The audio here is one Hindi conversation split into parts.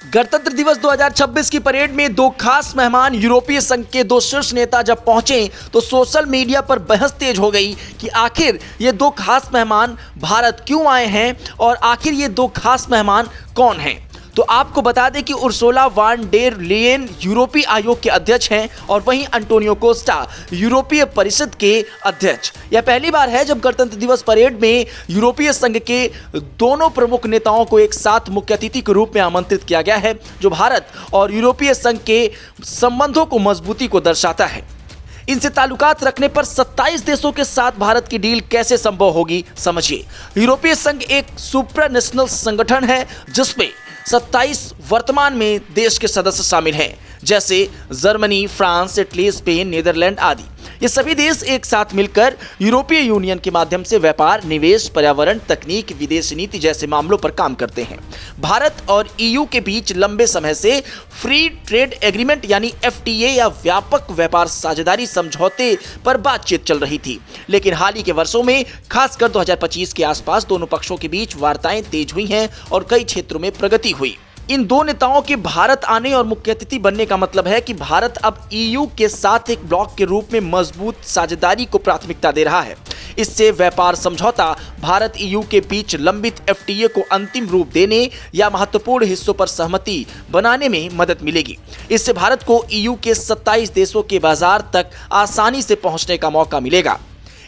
गणतंत्र दिवस 2026 की परेड में दो खास मेहमान यूरोपीय संघ के दो शीर्ष नेता जब पहुंचे तो सोशल मीडिया पर बहस तेज हो गई कि आखिर ये दो खास मेहमान भारत क्यों आए हैं और आखिर ये दो खास मेहमान कौन हैं। तो आपको बता दें कि उर्सुला वान डेर लेयन यूरोपीय आयोग के अध्यक्ष हैं और वहीं अंटोनियो कोस्टा यूरोपीय परिषद के अध्यक्ष। यह पहली बार है जब गणतंत्र दिवस परेड में यूरोपीय संघ के दोनों प्रमुख नेताओं को एक साथ मुख्य अतिथि के रूप में आमंत्रित किया गया है, जो भारत और यूरोपीय संघ के संबंधों को मजबूती को दर्शाता है। इनसे ताल्लुकात रखने पर 27 देशों के साथ भारत की डील कैसे संभव होगी, समझिए। यूरोपीय संघ एक सुप्रानेशनल संगठन है जिसमें 27 वर्तमान में देश के सदस्य शामिल हैं, जैसे Germany, France, Italy, Spain, Netherlands आदि। ये सभी देश एक साथ मिलकर यूरोपीय यूनियन के माध्यम से व्यापार, निवेश, पर्यावरण, तकनीक, विदेश नीति जैसे मामलों पर काम करते हैं। भारत और ईयू के बीच लंबे समय से फ्री ट्रेड एग्रीमेंट यानी एफटीए या व्यापक व्यापार साझेदारी समझौते पर बातचीत चल रही थी, लेकिन हाल ही के वर्षों में खासकर 2025 के आसपास दोनों पक्षों के बीच वार्ताएं तेज हुई हैं और कई क्षेत्रों में प्रगति हुई। इन दो नेताओं के भारत आने और मुख्य अतिथि बनने का मतलब है कि भारत अब ईयू के साथ एक ब्लॉक के रूप में मजबूत साझेदारी को प्राथमिकता दे रहा है। इससे व्यापार समझौता, भारत ईयू के बीच लंबित एफटीए को अंतिम रूप देने या महत्वपूर्ण हिस्सों पर सहमति बनाने में मदद मिलेगी। इससे भारत को ईयू के 27 देशों के बाजार तक आसानी से पहुंचने का मौका मिलेगा।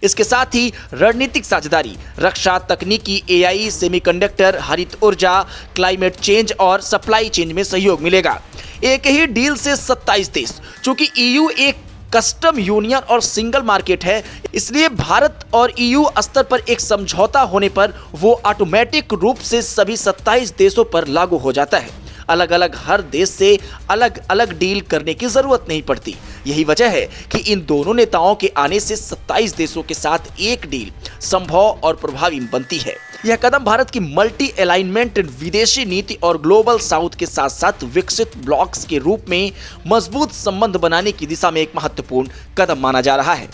इसके साथ ही रणनीतिक साझेदारी, रक्षा, तकनीकी, एआई, सेमीकंडक्टर, हरित ऊर्जा, क्लाइमेट चेंज और सप्लाई चेन में सहयोग मिलेगा। एक ही डील से 27 देश। चूंकि ईयू एक कस्टम यूनियन और सिंगल मार्केट है, इसलिए भारत और ईयू स्तर पर एक समझौता होने पर वो ऑटोमेटिक रूप से सभी 27 देशों पर लागू हो जाता है। अलग अलग हर देश से अलग अलग डील करने की जरूरत नहीं पड़ती। यही वजह है कि इन दोनों नेताओं के आने से 27 देशों के साथ एक डील संभव और प्रभावी बनती है। यह कदम भारत की मल्टी अलाइनमेंट विदेशी नीति और ग्लोबल साउथ के साथ साथ विकसित ब्लॉक्स के रूप में मजबूत संबंध बनाने की दिशा में एक महत्वपूर्ण कदम माना जा रहा है।